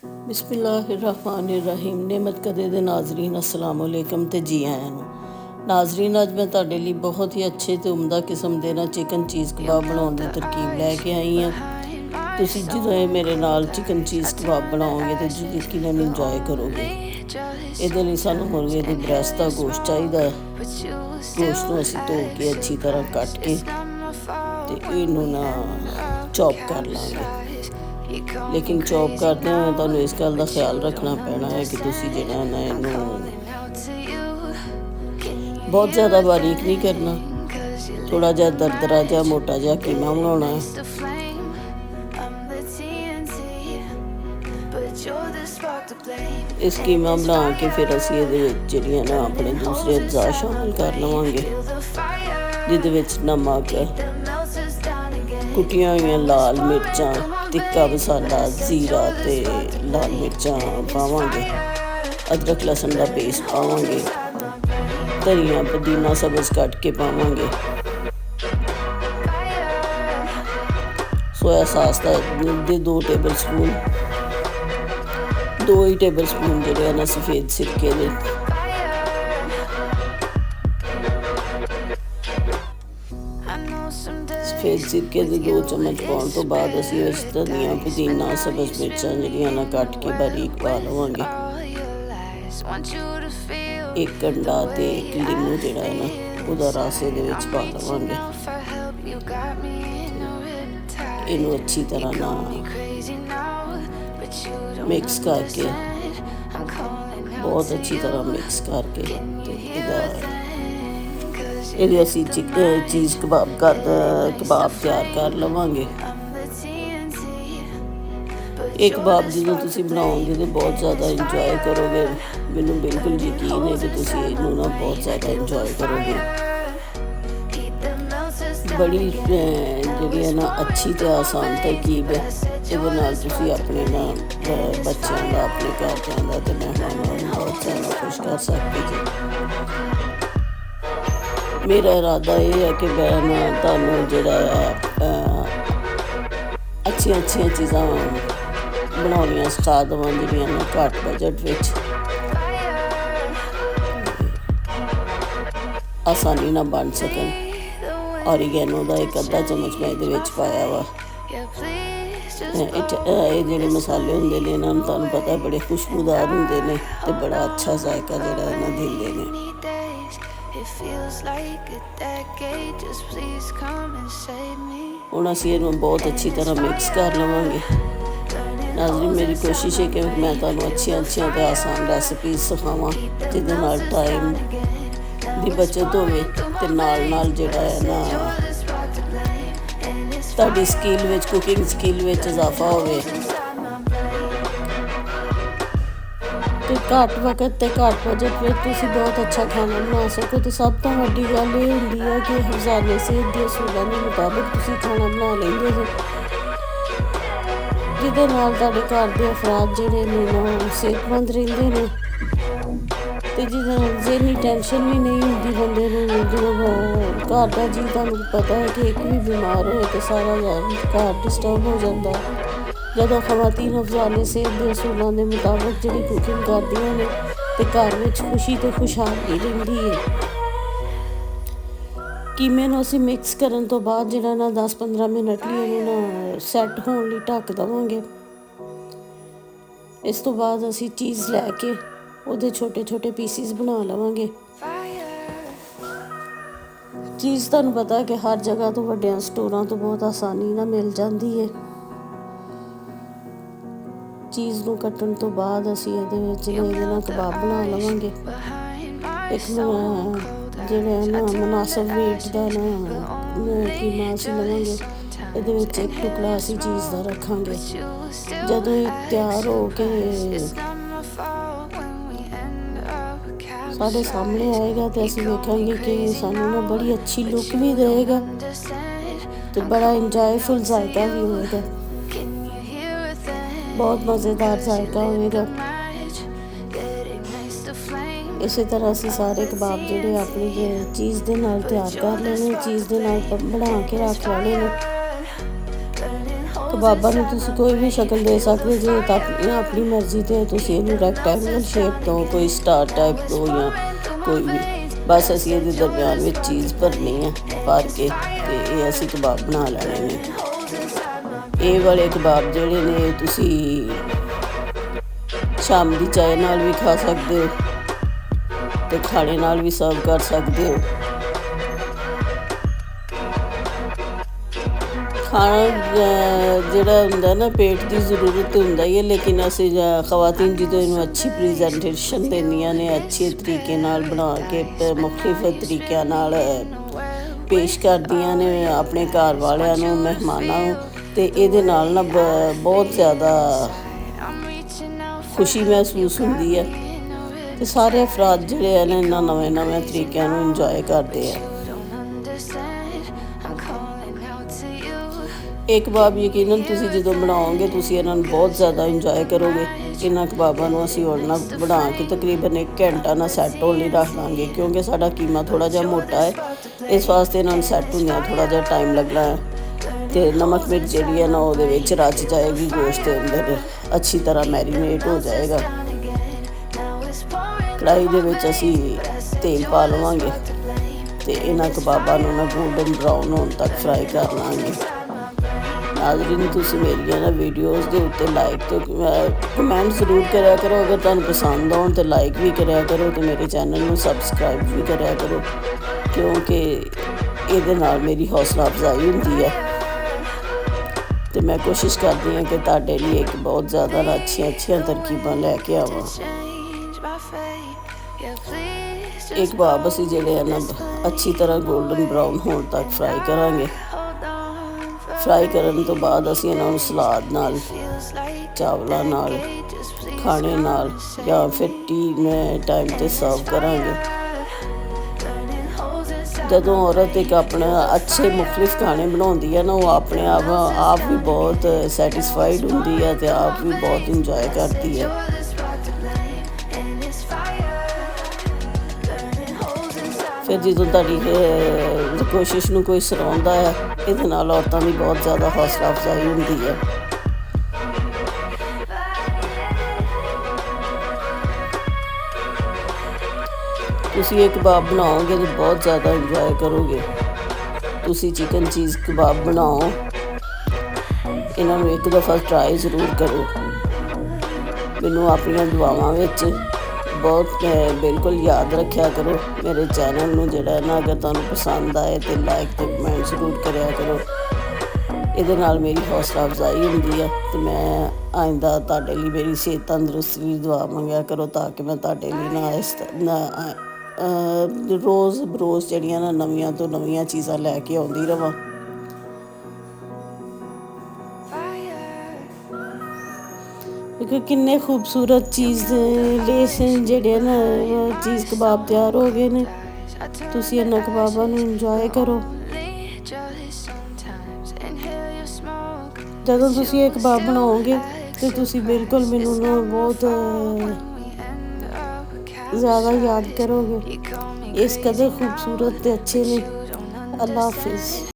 बिस्मिल्लाहिर्रहमानिर्रहीम। नेमत कदे दे नाजरीन अस्सलाम वालेकुम ते जी आया नूं नाजरीन। अज मैं तुहाडे लई बहुत ही अच्छे ते उम्दा किस्म दे ना चिकन चीज़ कबाब बनाउण दी तरकीब लैके आई हाँ। तुसीं जदों ये मेरे नाल चिकन चीज़ कबाब बनाओगे तो यकीनन इंजॉय करोगे। इहदे लई सानूं मुर्गे दी ब्रैस्ट दा गोश्त चाहिदा है। गोश्त नूं असीं धो के अच्छी तरह कट के ते इहनूं ना चॉप कर लांगे। लेकिन चॉप करदे होए तुहानूं इस गल दा ख्याल रखना पैना है कि तुसीं जिहड़ा ना इहनूं बहुत ज़्यादा बारीक नहीं करना, थोड़ा जिहा दरदरा जिहा मोटा जिहा कीमा बनाउणा है। इस कीमा बना के फिर असीं इहदे विच जिहड़ियां ना अपने दूसरे अज्जा शामिल कर लवांगे, जिहदे विच नमक, कुट्टियां होईयां लाल मिर्चां, तिक्का मसाला, जीरा ते लाल मिर्चां पावांगे, अदरक लहसुन का पेस्ट पावांगे, धनिया पुदीना सब्ज़ कट के पावांगे, सोया सास दे 2 टेबल स्पून, 2 ही टेबल स्पून जिहड़े हैं ना सफ़ेद सिरके दे, सफ़ेद सिरके दे 2 चम्मच पाउण तो बाद असीं इस धनिया पुदीना सब्ज़ मिर्चां जिहड़ियां ना कट के बारीक पा लवांगे। 1 अंडा ते 1 लीमू जिहड़ा है ना उहदा रस इहदे विच पा लवांगे। इहनूं अच्छी तरह ना मिक्स करके, बहुत अच्छी तरह मिक्स करके ਇਹਦੇ ਅਸੀਂ ਚੀਜ਼ ਕਬਾਬ ਤਿਆਰ ਕਰ ਲਵਾਂਗੇ। ਇਹ ਕਬਾਬ ਜਦੋਂ ਤੁਸੀਂ ਬਣਾਓਗੇ ਤਾਂ ਬਹੁਤ ਜ਼ਿਆਦਾ ਇੰਜੋਏ ਕਰੋਗੇ। ਮੈਨੂੰ ਬਿਲਕੁਲ ਯਕੀਨ ਹੈ ਕਿ ਤੁਸੀਂ ਇਹਨੂੰ ਨਾ ਬਹੁਤ ਜ਼ਿਆਦਾ ਇੰਜੋਏ ਕਰੋਗੇ। ਬੜੀ ਜਿਹੜੀ ਹੈ ਨਾ ਅੱਛੀ ਤੇ ਆਸਾਨ ਤਰਕੀਬ ਹੈ। ਇਹਦੇ ਨਾਲ ਤੁਸੀਂ ਆਪਣੇ ਨਾ ਬੱਚਿਆਂ ਦਾ, ਆਪਣੇ ਘਰਦਿਆਂ ਦਾ ਤੇ ਮਹਿਮਾਨਾਂ ਨੂੰ ਬਹੁਤ ਜ਼ਿਆਦਾ ਖੁਸ਼ ਕਰ ਸਕਦੇ ਜੀ। मेरा इरादा ये है कि मैं तुहानूं जिहड़ा अच्छियां चीज़ां बनाउणियां सिखा देवां जिहड़ियां ना घੱਟ बजट विच आसानी नाल बन सकन। ऑरिगेनो दा 1 अद्धा चम्मच मैं इहदे विच पाया वा। ਇਹ ਜਿਹੜੇ ਮਸਾਲੇ ਹੁੰਦੇ ਨੇ ਇਹਨਾਂ ਨੂੰ ਤੁਹਾਨੂੰ ਪਤਾ ਬੜੇ ਖੁਸ਼ਬੂਦਾਰ ਹੁੰਦੇ ਨੇ ਤੇ ਬੜਾ ਅੱਛਾ ਜ਼ਾਇਕਾ ਜਿਹੜਾ ਇਹਨਾਂ ਦਿੰਦੇ ਨੇ। ਹੁਣ ਅਸੀਂ ਇਹਨੂੰ ਬਹੁਤ ਅੱਛੀ ਤਰ੍ਹਾਂ ਮਿਕਸ ਕਰ ਲਵਾਂਗੇ। ਨਾਜ਼ਰੀਨ, ਮੇਰੀ ਕੋਸ਼ਿਸ਼ ਹੈ ਕਿ ਮੈਂ ਤੁਹਾਨੂੰ ਅੱਛੀਆਂ ਤੇ ਆਸਾਨ ਰੈਸਪੀ ਸਿਖਾਵਾਂ ਜਿਹਦੇ ਨਾਲ ਟਾਈਮ ਦੀ ਬਚਤ ਹੋਵੇ ਤੇ ਨਾਲ ਜਿਹੜਾ ਹੈ ਨਾ ਤੁਹਾਡੀ ਸਕਿੱਲ ਵਿੱਚ, ਕੁਕਿੰਗ ਸਕਿੱਲ ਵਿੱਚ ਇਜ਼ਾਫਾ ਹੋਵੇ ਤੇ ਘੱਟ ਵਕਤ ਤੇ ਘੱਟ ਬਜਟ ਵਿੱਚ ਤੁਸੀਂ ਬਹੁਤ ਅੱਛਾ ਖਾਣਾ ਬਣਾ ਸਕੋ। ਤੇ ਸਭ ਤੋਂ ਵੱਡੀ ਗੱਲ ਇਹ ਹੁੰਦੀ ਹੈ ਕਿ ਹਜ਼ਾਰੇ ਸਿਹਤ ਦੇ ਅਸੂਲਾਂ ਦੇ ਮੁਤਾਬਿਕ ਤੁਸੀਂ ਖਾਣਾ ਬਣਾ ਲੈਂਦੇ ਹੋ, ਜਿਹਦੇ ਨਾਲ ਤੁਹਾਡੇ ਘਰ ਦੇ ਅਫਰਾਦ ਜਿਹੜੇ ਨੇ ਨਾ ਸਿਹਤਮੰਦ ਰਹਿੰਦੇ ਨੇ ਤੇ ਜਿਹਦੇ ਨਾਲ ਜ਼ਿਹਨੀ ਟੈਨਸ਼ਨ ਵੀ ਨਹੀਂ ਹੁੰਦੀ ਬੰਦੇ ਨੂੰ। ਜਦੋਂ ਘਰ ਦਾ ਜੀ ਤੁਹਾਨੂੰ ਪਤਾ ਹੈ ਕਿ ਇੱਕ ਵੀ ਬਿਮਾਰ ਹੋਏ ਤੇ ਸਾਰਾ ਘਰ ਡਿਸਟਰਬ ਹੋ ਜਾਂਦਾ। ਜਦੋਂ ਖਵਾਤੀਨ ਅਫਜ਼ਾਲੇ ਸਿਹਤ ਦੇ ਅਸੂਲਾਂ ਦੇ ਮੁਤਾਬਕ ਜਿਹੜੀ ਕੁਕਿੰਗ ਕਰਦੀਆਂ ਨੇ ਤੇ ਘਰ ਵਿੱਚ ਖੁਸ਼ੀ ਤੇ ਖੁਸ਼ਹਾਲੀ ਰਹਿੰਦੀ ਹੈ। ਕੀਮੇ ਨੂੰ ਅਸੀਂ ਮਿਕਸ ਕਰਨ ਤੋਂ ਬਾਅਦ ਜਿਹੜਾ ਨਾ 10-15 ਮਿੰਟ ਲਈ ਇਹਨੂੰ ਨਾ ਸੈੱਟ ਹੋਣ ਲਈ ਢੱਕ ਦੇਵਾਂਗੇ। ਇਸ ਤੋਂ ਬਾਅਦ ਅਸੀਂ ਚੀਜ਼ ਲੈ ਕੇ ਉਹਦੇ ਛੋਟੇ ਪੀਸਿਸ ਬਣਾ ਲਵਾਂਗੇ। ਚੀਜ਼ ਤੁਹਾਨੂੰ ਪਤਾ ਕਿ ਹਰ ਜਗ੍ਹਾ ਤੋਂ, ਵੱਡਿਆਂ ਸਟੋਰਾਂ ਤੋਂ ਬਹੁਤ ਆਸਾਨੀ ਨਾਲ ਮਿਲ ਜਾਂਦੀ ਹੈ। ਚੀਜ਼ ਨੂੰ ਕੱਟਣ ਤੋਂ ਬਾਅਦ ਅਸੀਂ ਇਹਦੇ ਵਿੱਚ ਇਹਦੇ ਨਾਲ ਕਬਾਬ ਬਣਾ ਲਵਾਂਗੇ। ਇੱਕ ਜਿਹੜਾ ਨਾ ਮੁਨਾਸਬ ਵੇਟ ਦਾ ਨਾ ਕੀਮਾ ਅਸੀਂ ਲਵਾਂਗੇ। ਇਹਦੇ ਵਿੱਚ 1 ਟੁਕੜਾ ਅਸੀਂ ਚੀਜ਼ ਦਾ ਰੱਖਾਂਗੇ। ਜਦੋਂ ਇਹ ਤਿਆਰ ਹੋ ਕੇ ਸਾਡੇ ਸਾਹਮਣੇ ਆਏਗਾ ਤੇ ਅਸੀਂ ਵੇਖਾਂਗੇ ਕਿ ਸਾਨੂੰ ਨਾ ਬੜੀ ਅੱਛੀ ਲੁੱਕ ਵੀ ਦੇਵੇਗਾ ਤੇ ਬੜਾ ਇੰਜੋਏਫੁਲ ਜ਼ਾਇਕਾ ਵੀ ਹੋਵੇਗਾ। ਬਹੁਤ ਮਜ਼ੇਦਾਰ ਜ਼ਾਇਕਾ ਹੋਵੇਗਾ। ਇਸੇ ਤਰ੍ਹਾਂ ਅਸੀਂ ਸਾਰੇ ਕਬਾਬ ਜਿਹੜੇ ਆਪਣੀ ਚੀਜ਼ ਦੇ ਨਾਲ ਤਿਆਰ ਕਰ ਲੈਣੇ, ਚੀਜ਼ ਦੇ ਨਾਲ ਬਣਾ ਕੇ ਰੱਖ ਲੈਣੇ ਨੇ। ਕਬਾਬਾਂ ਨੂੰ ਤੁਸੀਂ ਕੋਈ ਵੀ ਸ਼ਕਲ ਦੇ ਸਕਦੇ ਜੇ, ਤਾਂ ਆਪਣੀ ਮਰਜ਼ੀ ਤੇ ਤੁਸੀਂ ਇਹਨੂੰ ਰੈਕਟੈਂਗਲ ਸ਼ੇਪ ਤੋਂ, ਕੋਈ ਸਟਾਰ ਟਾਈਪ ਤੋਂ, ਜਾਂ ਕੋਈ ਵੀ, ਬਸ ਅਸੀਂ ਇਹਦੇ ਦਰਮਿਆਨ ਵਿੱਚ ਚੀਜ਼ ਭਰਨੀ ਹੈ ਭਰ ਕੇ, ਤੇ ਇਹ ਅਸੀਂ ਕਬਾਬ ਬਣਾ ਲੈਣੇ ਨੇ। ਇਹ ਵਾਲੇ ਕਬਾਬ ਜਿਹੜੇ ਨੇ ਤੁਸੀਂ ਸ਼ਾਮ ਦੀ ਚਾਹ ਨਾਲ ਵੀ ਖਾ ਸਕਦੇ ਹੋ ਤੇ ਖਾਣੇ ਨਾਲ ਵੀ ਸਰਵ ਕਰ ਸਕਦੇ ਹੋ। ਖਾਣਾ ਜਿਹੜਾ ਹੁੰਦਾ ਨਾ, ਪੇਟ ਦੀ ਜ਼ਰੂਰਤ ਹੁੰਦਾ ਹੀ ਹੈ, ਲੇਕਿਨ ਅਸੀਂ ਖਵਾਤੀਨ ਜਦੋਂ ਇਹਨੂੰ ਅੱਛੀ ਪ੍ਰੈਜੈਂਟੇਸ਼ਨ ਦੇਣੀਆਂ ਨੇ, ਅੱਛੇ ਤਰੀਕੇ ਨਾਲ ਬਣਾ ਕੇ ਮੁਖਤਲਿਫ ਤਰੀਕਿਆਂ ਨਾਲ ਪੇਸ਼ ਕਰਦੀਆਂ ਨੇ ਆਪਣੇ ਘਰ ਵਾਲਿਆਂ ਨੂੰ, ਮਹਿਮਾਨਾਂ ਨੂੰ, ਤੇ ਇਹਦੇ ਨਾਲ ਨਾ ਬਹੁਤ ਜ਼ਿਆਦਾ ਖੁਸ਼ੀ ਮਹਿਸੂਸ ਹੁੰਦੀ ਹੈ ਤੇ ਸਾਰੇ ਅਫਰਾਦ ਜਿਹੜੇ ਹਨ ਇਹਨਾਂ ਨਵੇਂ ਤਰੀਕਿਆਂ ਨੂੰ ਇੰਜੋਏ ਕਰਦੇ ਆ। ਇਹ ਕਬਾਬ ਯਕੀਨਨ ਤੁਸੀਂ ਜਦੋਂ ਬਣਾਓਗੇ ਤੁਸੀਂ ਇਹਨਾਂ ਨੂੰ ਬਹੁਤ ਜ਼ਿਆਦਾ ਇੰਜੋਏ ਕਰੋਗੇ। ਇਹਨਾਂ ਕਬਾਬਾਂ ਨੂੰ ਅਸੀਂ ਹੁਣ ਨਾ ਬਣਾ ਕੇ ਤਕਰੀਬਨ 1 ਘੰਟਾ ਨਾਲ ਸੈੱਟ ਹੋਣ ਲਈ ਰੱਖ ਦਾਂਗੇ, ਕਿਉਂਕਿ ਸਾਡਾ ਕੀਮਾ ਥੋੜ੍ਹਾ ਜਿਹਾ ਮੋਟਾ ਹੈ, ਇਸ ਵਾਸਤੇ ਇਹਨਾਂ ਨੂੰ ਸੈੱਟ ਹੁੰਦਿਆਂ ਥੋੜ੍ਹਾ ਜਿਹਾ ਟਾਈਮ ਲੱਗਣਾ ਹੈ। ਤੇ ਨਮਕ ਮਿਰਚ ਜਿਹੜੀ ਹੈ ਨਾ ਉਹਦੇ ਵਿੱਚ ਰਚ ਜਾਏਗੀ, ਗੋਸ਼ਤ ਦੇ ਅੰਦਰ ਅੱਛੀ ਤਰ੍ਹਾਂ ਮੈਰੀਨੇਟ ਹੋ ਜਾਏਗਾ। ਕੜਾਹੀ ਦੇ ਵਿੱਚ ਅਸੀਂ ਤੇਲ ਪਾ ਲਵਾਂਗੇ ਤੇ ਇਹਨਾਂ ਕਬਾਬਾਂ ਨੂੰ ਨਾ ਗੋਲਡਨ ਬਰਾਊਨ ਹੋਣ ਤੱਕ ਫਰਾਈ ਕਰ ਲਾਂਗੇ। ਨਾਜ਼ਰੀਨ, ਤੁਸੀਂ ਮੇਰੀਆਂ ਨਾ ਵੀਡੀਓਜ਼ ਦੇ ਉੱਤੇ ਲਾਈਕ ਤੇ ਕਮੈਂਟ ਜ਼ਰੂਰ ਕਰਿਆ ਕਰੋ। ਅਗਰ ਤੁਹਾਨੂੰ ਪਸੰਦ ਆਉਣ ਤੇ ਲਾਈਕ ਵੀ ਕਰਿਆ ਕਰੋ ਤੇ ਮੇਰੇ ਚੈਨਲ ਨੂੰ ਸਬਸਕ੍ਰਾਈਬ ਵੀ ਕਰਿਆ ਕਰੋ, ਕਿਉਂਕਿ ਇਹਦੇ ਨਾਲ ਮੇਰੀ ਹੌਸਲਾ ਅਫਜ਼ਾਈ ਹੁੰਦੀ ਹੈ ਤੇ ਮੈਂ ਕੋਸ਼ਿਸ਼ ਕਰਦੀ ਹਾਂ ਕਿ ਤੁਹਾਡੇ ਲਈ ਇੱਕ ਬਹੁਤ ਜ਼ਿਆਦਾ ਅੱਛੀਆਂ ਤਰਕੀਬਾਂ ਲੈ ਕੇ ਆਵਾਂ। ਇਹ ਕਬਾਬ ਅਸੀਂ ਜਿਹੜੇ ਆ ਨਾ ਅੱਛੀ ਤਰ੍ਹਾਂ ਗੋਲਡਨ ਬਰਾਊਨ ਹੋਣ ਤੱਕ ਫਰਾਈ ਕਰਾਂਗੇ। ਫਰਾਈ ਕਰਨ ਤੋਂ ਬਾਅਦ ਅਸੀਂ ਇਹਨਾਂ ਨੂੰ ਸਲਾਦ ਨਾਲ, ਚਾਵਲਾਂ ਨਾਲ, ਖਾਣੇ ਨਾਲ ਜਾਂ ਫਿਰ ਟੀ ਟਾਈਮ 'ਤੇ ਸਰਵ ਕਰਾਂਗੇ। ਜਦੋਂ ਔਰਤ ਇੱਕ ਆਪਣਾ ਅੱਛੇ ਮੁਖਤਲਿਫ ਖਾਣੇ ਬਣਾਉਂਦੀ ਹੈ ਨਾ, ਉਹ ਆਪਣੇ ਆਪ ਵੀ ਬਹੁਤ ਸੈਟਿਸਫਾਈਡ ਹੁੰਦੀ ਹੈ ਤੇ ਆਪ ਵੀ ਬਹੁਤ ਇੰਜੋਏ ਕਰਦੀ ਹੈ। ਫਿਰ ਜਦੋਂ ਤੁਹਾਡੀ ਕੋਸ਼ਿਸ਼ ਨੂੰ ਕੋਈ ਸਰਾਹੁੰਦਾ ਹੈ, ਇਹਦੇ ਨਾਲ ਔਰਤਾਂ ਦੀ ਬਹੁਤ ਜ਼ਿਆਦਾ ਹੌਸਲਾ ਅਫਜ਼ਾਈ ਹੁੰਦੀ ਹੈ। ਤੁਸੀਂ ਇਹ ਕਬਾਬ ਬਣਾਓਗੇ ਤਾਂ ਬਹੁਤ ਜ਼ਿਆਦਾ ਇੰਜੋਏ ਕਰੋਗੇ। ਤੁਸੀਂ ਚਿਕਨ ਚੀਜ਼ ਕਬਾਬ ਬਣਾਓ, ਇਹਨਾਂ ਨੂੰ ਇੱਕ ਦਫਾ ਟਰਾਈ ਜ਼ਰੂਰ ਕਰੋ। ਮੈਨੂੰ ਆਪਣੀਆਂ ਦੁਆਵਾਂ ਵਿੱਚ ਬਹੁਤ ਬਿਲਕੁਲ ਯਾਦ ਰੱਖਿਆ ਕਰੋ। ਮੇਰੇ ਚੈਨਲ ਨੂੰ ਜਿਹੜਾ ਨਾ, ਅਗਰ ਤੁਹਾਨੂੰ ਪਸੰਦ ਆਏ ਤੇ ਲਾਈਕ ਤੇ ਕਮੈਂਟ ਜ਼ਰੂਰ ਕਰਿਆ ਕਰੋ। ਇਹਦੇ ਨਾਲ ਮੇਰੀ ਹੌਸਲਾ ਅਫਜ਼ਾਈ ਹੁੰਦੀ ਹੈ ਤੇ ਮੈਂ ਆਇੰਦਾ ਤੁਹਾਡੇ ਲਈ ਮੇਰੀ ਸਿਹਤ ਤੰਦਰੁਸਤੀ ਦੀ ਦੁਆ ਮੰਗਿਆ ਕਰੋ, ਤਾਂ ਕਿ ਮੈਂ ਤੁਹਾਡੇ ਲਈ ਰੋਜ਼ ਬਰੋਜ਼ ਜਿਹੜੀਆਂ ਨਾ ਨਵੀਆਂ ਤੋਂ ਨਵੀਆਂ ਚੀਜ਼ਾਂ ਲੈ ਕੇ ਆਉਂਦੀ ਰਵਾਂ। ਕਿੰਨੇ ਖੂਬਸੂਰਤ ਚੀਜ਼ ਲੇਸ ਜਿਹੜੇ ਨਾ ਚੀਜ਼ ਕਬਾਬ ਤਿਆਰ ਹੋ ਗਏ ਨੇ। ਤੁਸੀਂ ਇਹਨਾਂ ਕਬਾਬਾਂ ਨੂੰ ਇੰਜੋਏ ਕਰੋ। ਜਦੋਂ ਤੁਸੀਂ ਇਹ ਕਬਾਬ ਬਣਾਓਗੇ ਤੇ ਤੁਸੀਂ ਬਿਲਕੁਲ ਮੈਨੂੰ ਨਾ ਬਹੁਤ ਜ਼ਿਆਦਾ ਯਾਦ ਕਰੋਗੇ। ਇਸ ਕਦਰ ਖੂਬਸੂਰਤ ਤੇ ਅੱਛੇ ਨੇ। ਅੱਲਾ ਹਾਫਿਜ਼।